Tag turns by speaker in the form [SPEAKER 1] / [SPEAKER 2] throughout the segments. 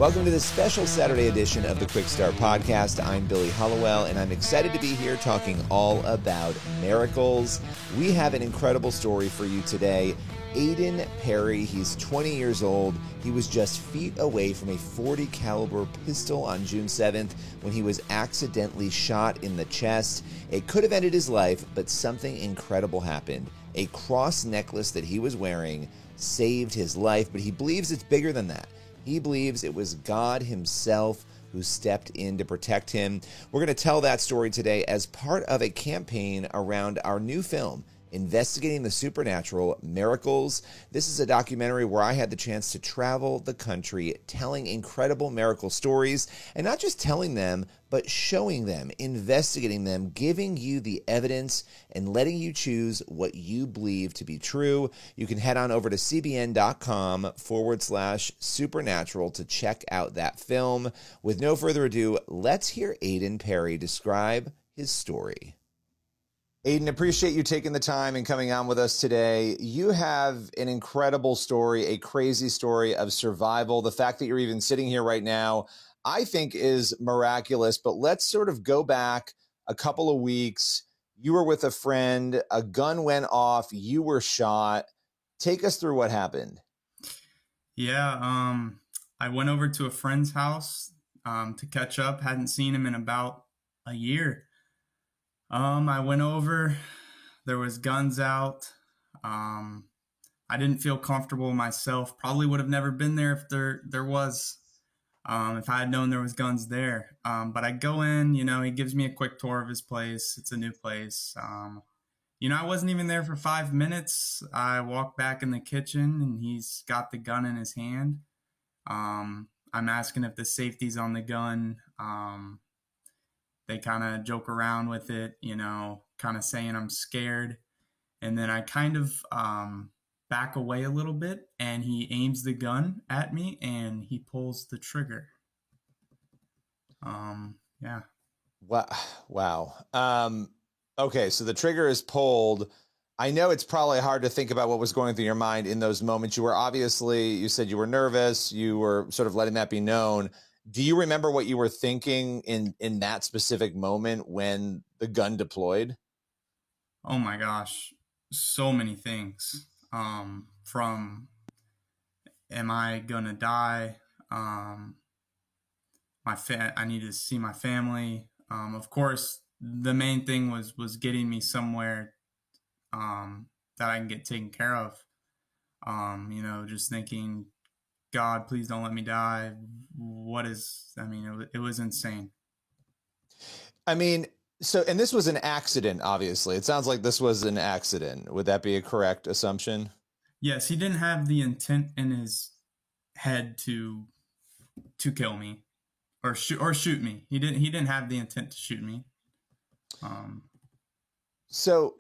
[SPEAKER 1] Welcome to this special Saturday edition of the Quick Start Podcast. I'm Billy Hollowell, and I'm excited to be here talking all about miracles. We have an incredible story for you today. Aidan Perry, he's 20 years old. He was just feet away from a .40 caliber pistol on June 7th when he was accidentally shot in the chest. It could have ended his life, but something incredible happened. A cross necklace that he was wearing saved his life, but he believes it's bigger than that. He believes it was God himself who stepped in to protect him. We're going to tell that story today as part of a campaign around our new film, Investigating the Supernatural Miracles. This is a documentary where I had the chance to travel the country telling incredible miracle stories, and not just telling them, but showing them, investigating them, giving you the evidence, and letting you choose what you believe to be true. You can head on over to cbn.com/supernatural to check out that film. With no further ado, let's hear Aidan Perry describe his story. Aidan, appreciate you taking the time and coming on with us today. You have an incredible story, a crazy story of survival. The fact that you're even sitting here right now, I think is miraculous. But let's sort of go back a couple of weeks. You were with a friend, a gun went off, you were shot. Take us through what happened.
[SPEAKER 2] Yeah, I went over to a friend's house to catch up. Hadn't seen him in about a year. I went over, there was guns out. I didn't feel comfortable myself. Probably would have never been there if there was, if I had known there was guns there. But I go in, he gives me a quick tour of his place. It's a new place. I wasn't even there for 5 minutes. I walk back in the kitchen and he's got the gun in his hand. I'm asking if the safety's on the gun. They kind of joke around with it, kind of saying I'm scared. And then I kind of back away a little bit and he aims the gun at me and he pulls the trigger. Yeah.
[SPEAKER 1] Wow. Okay, so the trigger is pulled. I know it's probably hard to think about what was going through your mind in those moments. You said you were nervous. You were sort of letting that be known. Do you remember what you were thinking in that specific moment when the gun deployed?
[SPEAKER 2] Oh my gosh, so many things. From am I gonna die? I need to see my family. Of course, the main thing was getting me somewhere that I can get taken care of. Just thinking, God, please don't let me die. It was insane.
[SPEAKER 1] And this was an accident, obviously. It sounds like this was an accident. Would that be a correct assumption?
[SPEAKER 2] Yes, he didn't have the intent in his head to kill me or shoot me. He didn't have the intent to shoot me.
[SPEAKER 1] So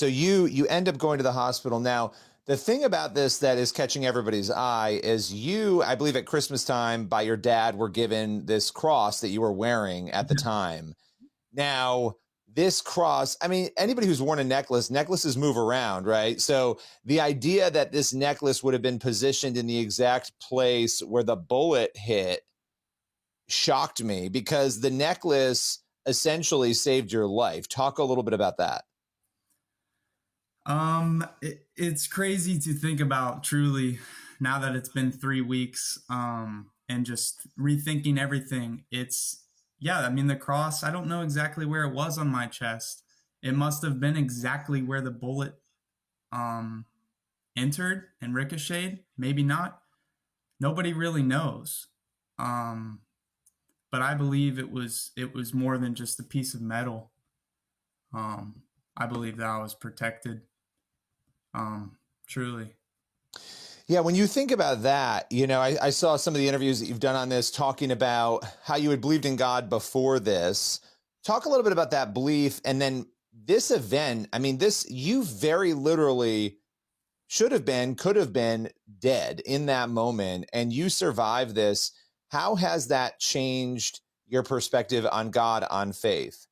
[SPEAKER 1] you end up going to the hospital. Now, the thing about this that is catching everybody's eye is you, I believe at Christmas time by your dad, were given this cross that you were wearing at the time. Now, this cross, anybody who's worn a necklaces move around, right? So the idea that this necklace would have been positioned in the exact place where the bullet hit shocked me, because the necklace essentially saved your life. Talk a little bit about that.
[SPEAKER 2] It's crazy to think about, truly, now that it's been 3 weeks, and just rethinking everything. The cross, I don't know exactly where it was on my chest. It must have been exactly where the bullet, entered and ricocheted. Maybe not. Nobody really knows. But I believe it was more than just a piece of metal. I believe that I was protected. Truly.
[SPEAKER 1] Yeah, when you think about that, I saw some of the interviews that you've done on this talking about how you had believed in God before this. Talk a little bit about that belief. And then this event, you very literally could have been dead in that moment, and you survived this. How has that changed your perspective on God, on faith?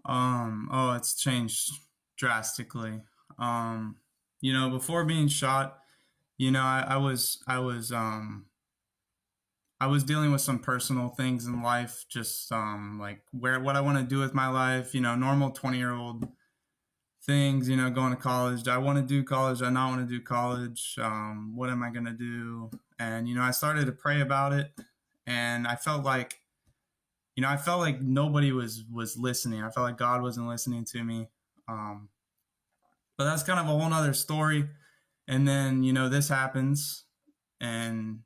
[SPEAKER 2] It's changed drastically. Before being shot, I was I was dealing with some personal things in life, just like what I want to do with my life, normal 20-year-old things, going to college. Do I want to do college? Do I not want to do college? What am I going to do? And, I started to pray about it, and I felt like nobody was listening. I felt like God wasn't listening to me. Um, but that's kind of a whole nother story. And then, this happens, and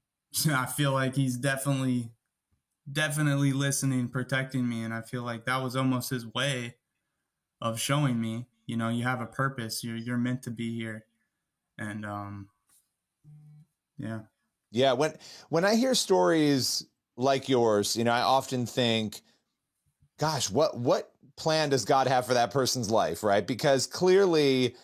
[SPEAKER 2] I feel like he's definitely listening, protecting me. And I feel like that was almost his way of showing me, you have a purpose. You're meant to be here. And yeah.
[SPEAKER 1] Yeah, when I hear stories like yours, I often think, gosh, what plan does God have for that person's life, right? Because clearly,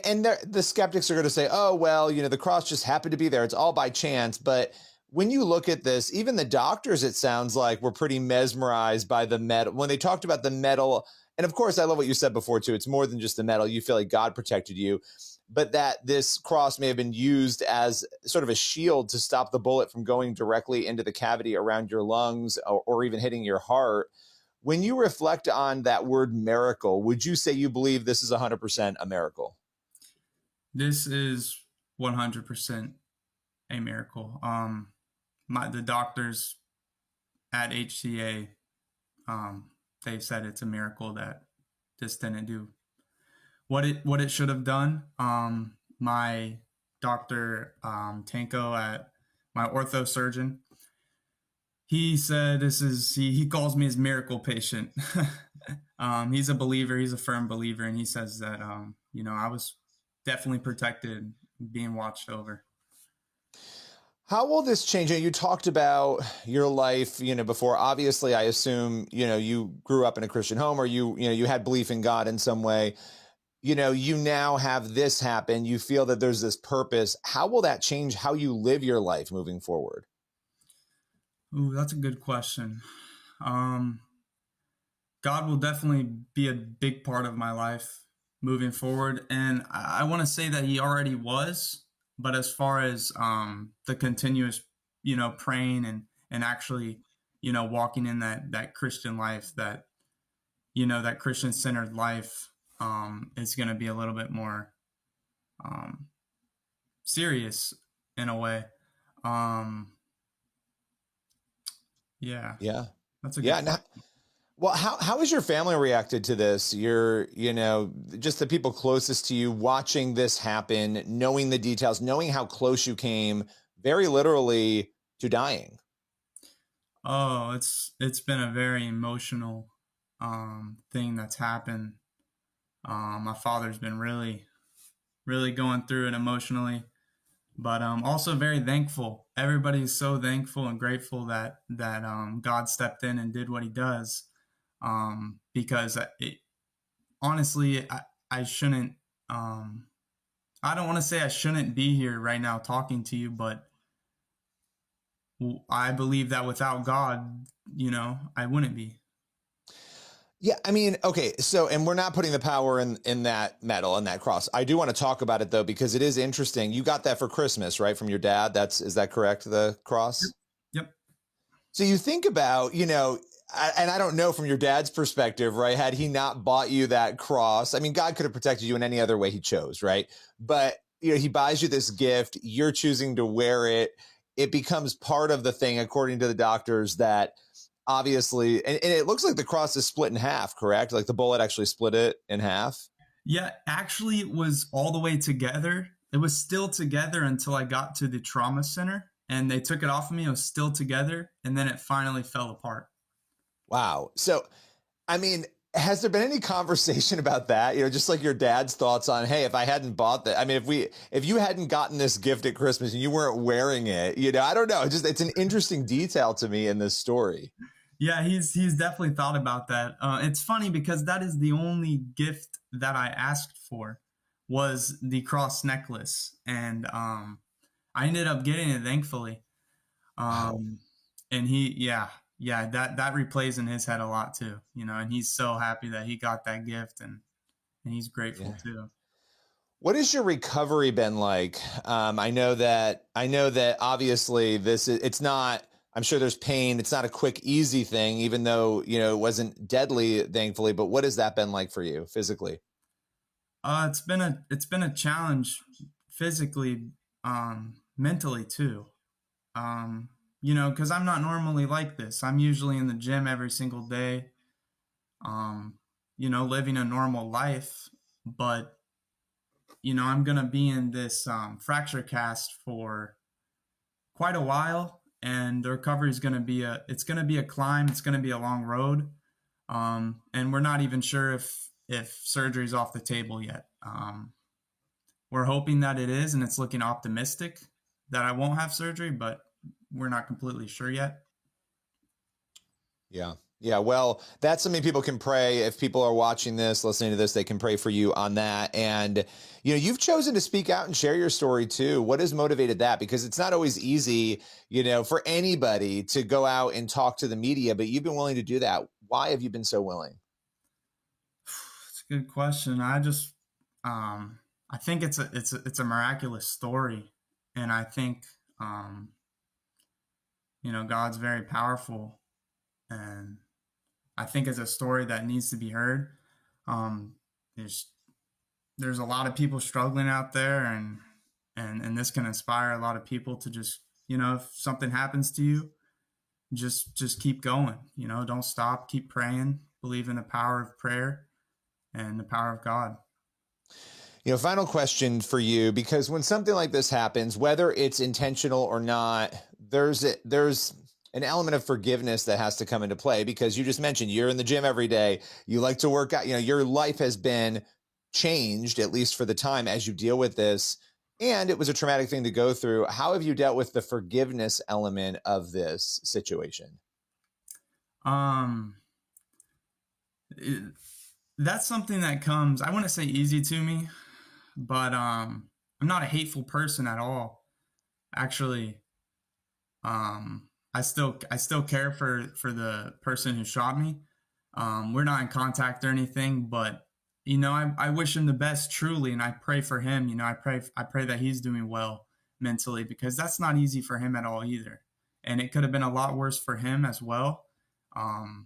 [SPEAKER 1] and the skeptics are going to say, oh, well, the cross just happened to be there. It's all by chance. But when you look at this, even the doctors, it sounds like, were pretty mesmerized by the metal. When they talked about the metal, and of course, I love what you said before, too. It's more than just the metal. You feel like God protected you, but that this cross may have been used as sort of a shield to stop the bullet from going directly into the cavity around your lungs or even hitting your heart. When you reflect on that word miracle, would you say you believe this is 100% a miracle?
[SPEAKER 2] This is 100% a miracle. The doctors at HCA, they said it's a miracle that this didn't do what it should have done. My doctor, Tanko, at my ortho surgeon, he said he calls me his miracle patient. He's a believer. He's a firm believer. And he says that, I was definitely protected, being watched over.
[SPEAKER 1] How will this change? You talked about your life, before. Obviously, I assume, you grew up in a Christian home, or you had belief in God in some way. You now have this happen. You feel that there's this purpose. How will that change how you live your life moving forward?
[SPEAKER 2] Ooh, that's a good question. God will definitely be a big part of my life moving forward. And I want to say that he already was, but as far as the continuous, praying and actually, walking in that Christian life, that, that Christian centered life is going to be a little bit more serious in a way. Yeah.
[SPEAKER 1] Yeah.
[SPEAKER 2] That's a good question.
[SPEAKER 1] Well, how has your family reacted to this? Just the people closest to you watching this happen, knowing the details, knowing how close you came very literally to dying.
[SPEAKER 2] Oh, it's been a very emotional thing that's happened. My father's been really, really going through it emotionally, but also very thankful. Everybody's so thankful and grateful that God stepped in and did what he does. Because honestly, I shouldn't. I don't want to say I shouldn't be here right now talking to you, but I believe that without God, I wouldn't be.
[SPEAKER 1] Yeah, I mean, okay, so, and we're not putting the power in that medal and that cross. I do want to talk about it though, because it is interesting. You got that for Christmas, right? From your dad. Is that correct? The cross?
[SPEAKER 2] Yep.
[SPEAKER 1] So you think about, and I don't know from your dad's perspective, right? Had he not bought you that cross, I mean, God could have protected you in any other way he chose, right? But, he buys you this gift, you're choosing to wear it. It becomes part of the thing, according to the doctors, that obviously, and it looks like the cross is split in half, correct? Like the bullet actually split it in half.
[SPEAKER 2] Yeah, actually, it was all the way together. It was still together until I got to the trauma center and they took it off of me. It was still together, and then it finally fell apart.
[SPEAKER 1] Wow. So, I mean, has there been any conversation about that? Just like your dad's thoughts on, hey, if I hadn't bought that, I mean, if you hadn't gotten this gift at Christmas and you weren't wearing it, I don't know. It's an interesting detail to me in this story.
[SPEAKER 2] Yeah, he's definitely thought about that. It's funny because that is the only gift that I asked for, was the cross necklace, and I ended up getting it, thankfully.
[SPEAKER 1] Wow.
[SPEAKER 2] And that replays in his head a lot too, and he's so happy that he got that gift, and he's grateful
[SPEAKER 1] Yeah.
[SPEAKER 2] too.
[SPEAKER 1] What has your recovery been like? I know that obviously it's not, I'm sure there's pain. It's not a quick, easy thing, even though, it wasn't deadly, thankfully, but what has that been like for you physically?
[SPEAKER 2] It's been a challenge physically, mentally too. Because I'm not normally like this. I'm usually in the gym every single day, um, living a normal life, but I'm gonna be in this fracture cast for quite a while, and the recovery is gonna be a climb. It's gonna be a long road, and we're not even sure if surgery's off the table yet. We're hoping that it is, and it's looking optimistic that I won't have surgery, but we're not completely sure yet.
[SPEAKER 1] Yeah. Yeah. Well, that's something people can pray. If people are watching this, listening to this, they can pray for you on that. And, you've chosen to speak out and share your story too. What has motivated that? Because it's not always easy, for anybody to go out and talk to the media, but you've been willing to do that. Why have you been so willing?
[SPEAKER 2] It's a good question. I think it's a miraculous story. And I think, God's very powerful, and I think it's a story that needs to be heard. Um, there's a lot of people struggling out there, and this can inspire a lot of people to just, if something happens to you, just keep going. Don't stop, keep praying, believe in the power of prayer and the power of God.
[SPEAKER 1] Final question for you, because when something like this happens, whether it's intentional or not, there's an element of forgiveness that has to come into play, because you just mentioned you're in the gym every day. You like to work out, your life has been changed, at least for the time, as you deal with this. And it was a traumatic thing to go through. How have you dealt with the forgiveness element of this situation?
[SPEAKER 2] That's something that comes, I wouldn't say easy to me, but I'm not a hateful person at all. Actually, I still care for the person who shot me. We're not in contact or anything, but I wish him the best truly, and I pray for him. I pray that he's doing well mentally, because that's not easy for him at all either, and it could have been a lot worse for him as well. And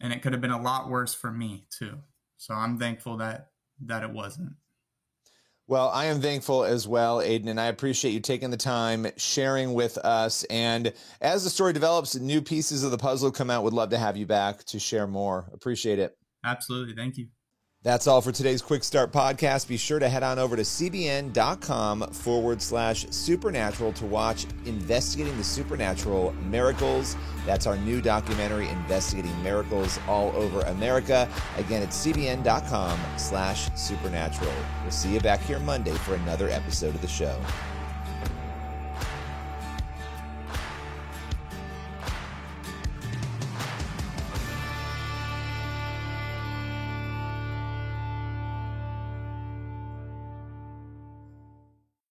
[SPEAKER 2] it could have been a lot worse for me too. So I'm thankful that it wasn't.
[SPEAKER 1] Well, I am thankful as well, Aidan, and I appreciate you taking the time, sharing with us. And as the story develops, new pieces of the puzzle come out. Would love to have you back to share more. Appreciate it.
[SPEAKER 2] Absolutely. Thank you.
[SPEAKER 1] That's all for today's Quick Start podcast. Be sure to head on over to cbn.com/supernatural to watch Investigating the Supernatural Miracles. That's our new documentary, Investigating Miracles All Over America. Again, it's cbn.com/supernatural. We'll see you back here Monday for another episode of the show.